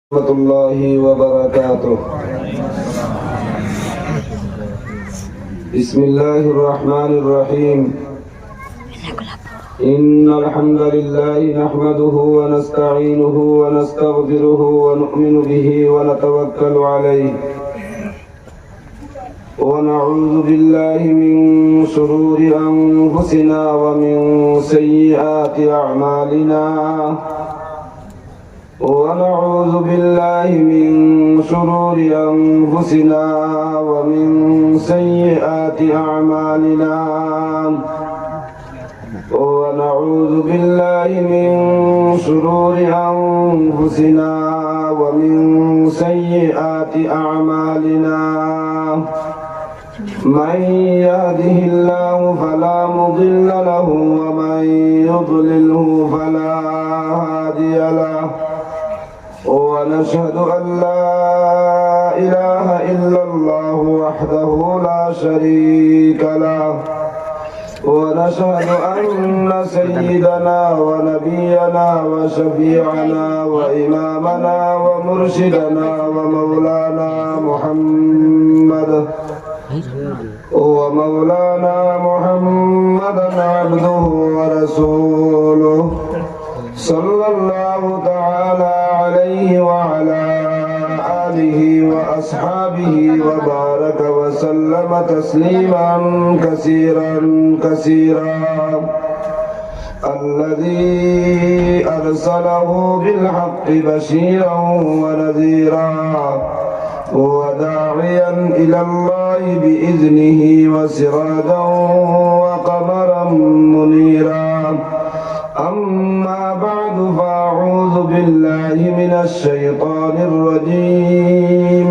ورحمة الله وبركاته. بسم الله الرحمن الرحيم. إن الحمد لله نحمده ونستعينه ونستغفره ونؤمن به ونتوكل عليه ونعوذ بالله من شرور أنفسنا ومن سيئات أعمالنا ونعوذ بالله من شرور أنفسنا ومن سيئات أعمالنا ونعوذ بالله من شرور أنفسنا ومن سيئات أعمالنا من يهده الله فلا مضل له ومن يضلله فلا هادي له ونشهد أن لا إله إلا الله وحده لا شريك له ونشهد أن سيدنا ونبينا وشفيعنا وإمامنا ومرشدنا ومولانا محمدا عبده ورسوله صلى الله تعالى عليه وعلى آله وأصحابه وبارك وسلم تسليما كثيرا الذي أرسله بالحق بشيرا ونذيرا وداعيا إلى الله بإذنه وسراجا وقمرا منيرا أما بعد فأعوذ بالله من الشيطان الرجيم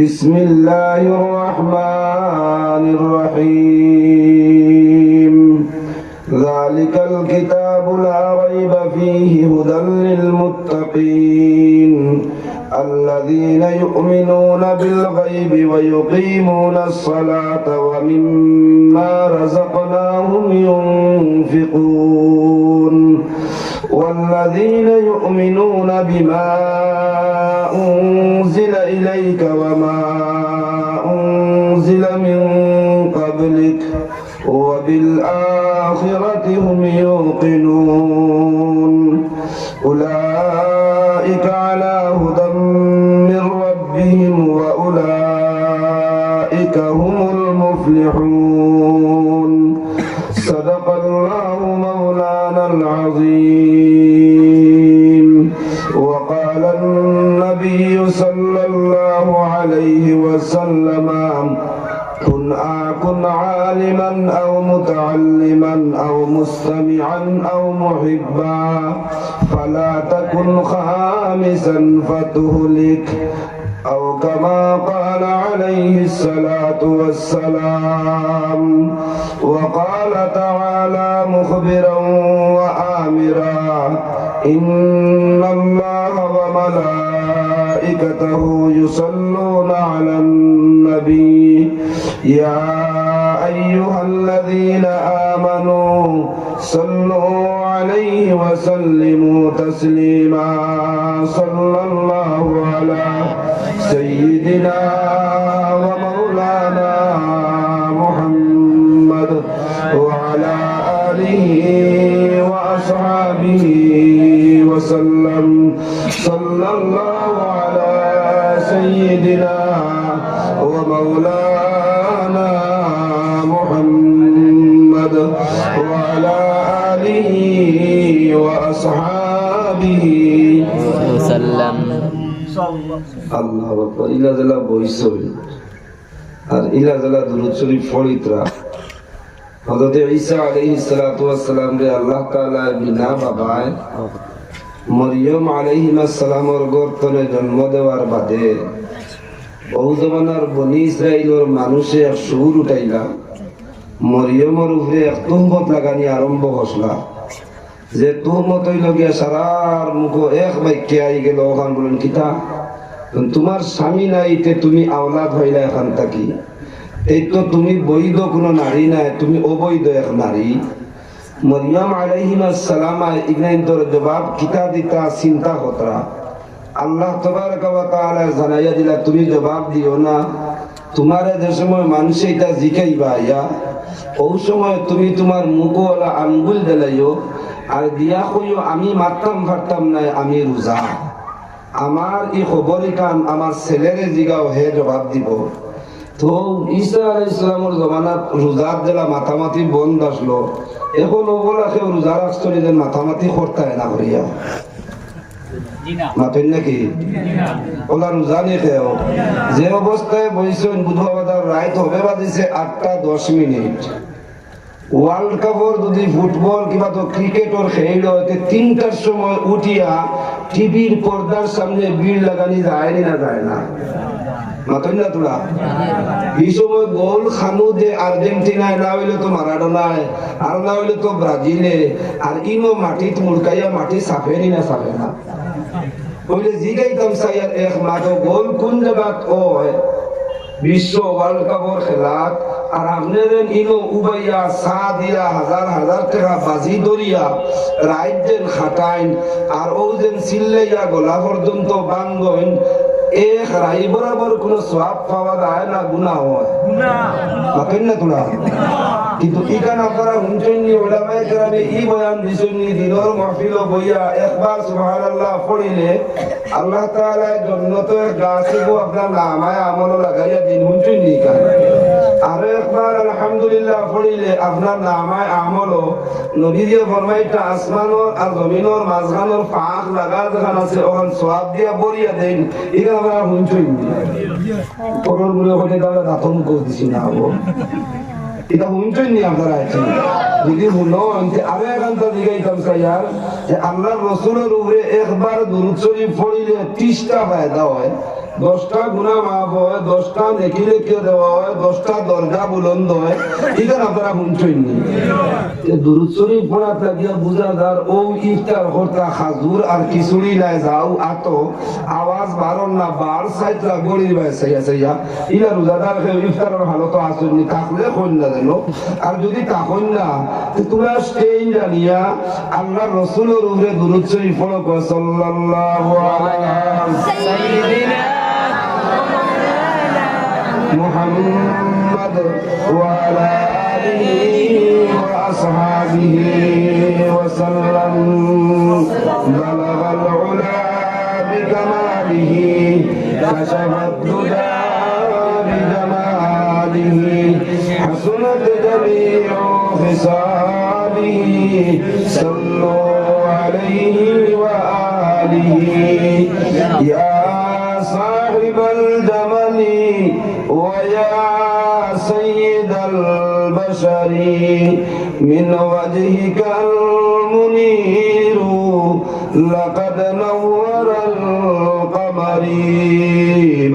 بسم الله الرحمن الرحيم ذلك الكتاب لا ريب فيه هدى للمتقين الذين يؤمنون بالغيب ويقيمون الصلاة ومما رزقناهم ينفقون والذين يؤمنون بما أنزل إليك وما أنزل من قبلك وبالآخرة هم يوقنون أولئك على هدى من ربهم وأولئك هم المفلحون صدق الله مولانا العظيم. وقال النبي صلى الله عليه وسلم كن عالما أو متعلما أو مستمعا أو محبا فلا تكن خامسا فتهلك أو كما قال عليه الصلاة والسلام. وقال تعالى مخبرا وآمرا إن الله وملائكته يصلون على النبي يا أيها الذين آمنوا صلوا عليه وسلموا تسليما صلى الله على سيدنا ومولانا محمد وعلى آله وأصحابه وسلم صلى الله على سيدنا ومولانا محمد وعلى آله وأصحابه وسلم. আল্লাহ আকবার। ইলা জালা বইসই আর ইলা জালা দুরূদ শরীফ পড়িতরা হযরত ঈসা আলাইহিস সালাতু ওয়াস সালাম রে আল্লাহ তাআলা বিনা বাবায় মরিয়ম আলাইহিস সালামের গর্তনে জন্ম দেওয়ার বাদে বহু জমানার বনি ইসরাইলের মানুষে এক সুর উঠাইলা মরিয়মের উপরে এক তুহমত লাগানি আরম্ভ হসলা যে তুহমত হইল গিয়া সারার মুখ এক বাক্যে আই গেল ওখান বলেন কিতা তোমার স্বামী নাইতে তুমি আওলাদ হইলা এখান থাকি এই তো তুমি বৈধ কোনো নারী নাই, তুমি অবৈধ এক নারী। মরিয়ম আলাইহিস সালাম ইগনাইন তোর জবাব কিতা দিতা চিন্তা হতরা আল্লাহ তাবারক ওয়া তাআলা জানাইয়া দিলা তুমি জবাব দিও না, তোমারে যে সময় মানুষ এটা জিকাইবা ইয়া ওই সময় তুমি তোমার মুখওয়ালা আঙ্গুল দিলাইও আর দিয়া কইও আমি মারতাম ফারতাম নাই, আমি রোজা। আমার এই খবরই কান আমার ছেলেরে জিগাও, হে জবাব দিব। তো ঈসা আলাইহিস সালামের জমানাত রোজার জেলা মাথামাতি বন্ধ আসলো, এখন ওগুলা কেউ রোজা রাখছলি যে মাথামাতি করতায় না করিয়া মাতেন নাকি ওলা রোজা নিয়ে খেয়েও যে অবস্থায় বইছেন বুধবার রাইত হবে বাজিছে 8:10। ওয়ার্ল্ড কাপর যদি ফুটবল কিংবা তো ক্রিকেটর খেল হইতে 3টার সময় উঠিয়া টিভির পর্দার সামনে ভিড় লাগানি যায় না যায় না মাতন না তোরা এই সময় গোল খানু দে আর্জেন্টিনায়, না হইলে তো মারাডোনায়, আর না হইলে তো ব্রাজিলে, আর ইনো মাটিত মুড়কাইয়া মাটি সাফেনি না সাফে না বলে জিগাইতাম সাইয়ার এক মাত্র গোল কোন জায়গাত হয় বিশ্ব ওয়ার্ল্ড কাপর খেলাত, আর আপনাদের ইনো উবাইয়া সা দিয়া হাজার হাজার টাকা বাজি ধরিয়া রাইট যেন খাটাইন আর ও যেন চিল্লাইয়া গলা পর্যন্ত বাঙ্গইন, এক রাই বরাবর কোনো সওয়াব পাওয়া যায় না, গুনাহ হয় না তোরা। কিন্তু ইখান আপনারা হুনচন্নি ওলামায়ে কেরামে ই বয়ান দিছেননি দিনের মাহফিল বইয়া একবার সুবহানাল্লাহ পড়িলে আল্লাহ তাআলা জান্নাতে গাছে গো আপনার নামায় আমল লাগাইয়া দিন হুনচন্নি ইখান। আর একবার আলহামদুলিল্লাহ পড়িলে আপনার নামায় আমল নবী দিয়ে ফরমাইতা আসমানের আর জমিনের মাঝখানের ফাঁক লাগা যেখানে আছে ওখান সওয়াব দিয়া বরিয়া দেন, ইখান আমরা হুনচন্নি পরর মনে হলে তাহলে দাতন করে দিছি না হবো এটা হুনচই নি আপনারা আছেন যদি হুনো আরো এখানটা দিগাইতাম স্যার যে আল্লাহর রাসূলের উপরে একবার দুরূদ শরীফ পড়িলে 30টা ফায়দা হয়, 10টা গুনাহ মাফ হয়, 10টা নেকি লিখে দেওয়া হয়, 10টা দরজা বুলন্দ হয়, এটা আপনারা হুনচই নি। যে দুরূদ শরীফ পড়াত লাগিয়া বুঝাদার ও ইফতার করতা খাজুর আর খিচুড়ি নাই যাও আতো আওয়াজ বারণ না বার সাইতরা গড়ির বাই সাইয়া সাইয়া ইলা রোজাদার ইফতারের হালত আসুনি থাকলে কোন না জানো। আর যদি তখন না তোমরা স্টেইন জানিয়া আল্লাহর রাসূলের উপরে দুরূদ শরীফ পড়ো সাল্লাল্লাহু আলাইহি সাইয়্যিদিনা মুহাম্মদ ওয়া আলা আলিহি ওয়া আসহাবিহি ওয়া সাল্লাম বালাগাল উলা বিকামালিহি কাশাফাদ দুজা বিজামালিহি حسنت جميع خصاله صلوا عليه وآله يا صاحب الجمل ويا سيد البشر من وجهك المنير لقد نور القمر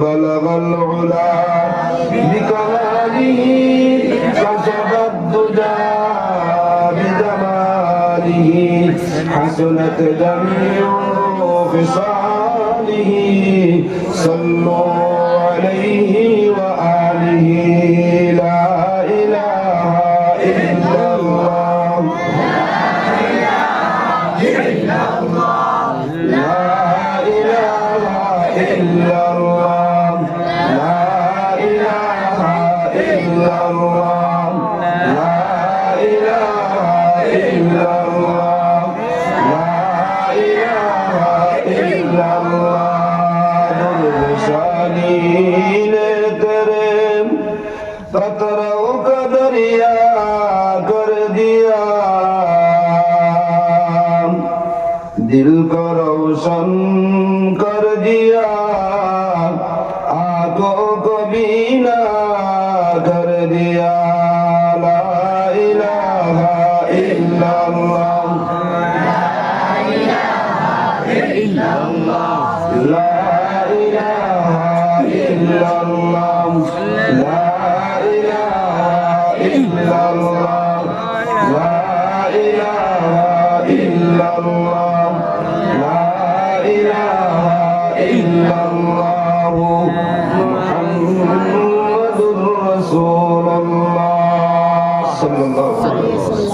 بلغ العلا بكماله كشف الدجى بجماله حسنت جميع خصاله صلوا عليه وآله لا إله إلا الله لا إله إلا الله لا إله إلا الله لا إله إلا الله لا إله إلا الله درشانين ترم فترو کا دریا کر دیا دل کو روشن کر دیا آنکھوں کو بینا کر دیا لا الہ الا اللہ لا الہ الا اللہ لا الہ الا اللہ لا الہ الا اللہ لا الہ الا اللہ محمد رسول اللہ صلی اللہ علیہ وسلم.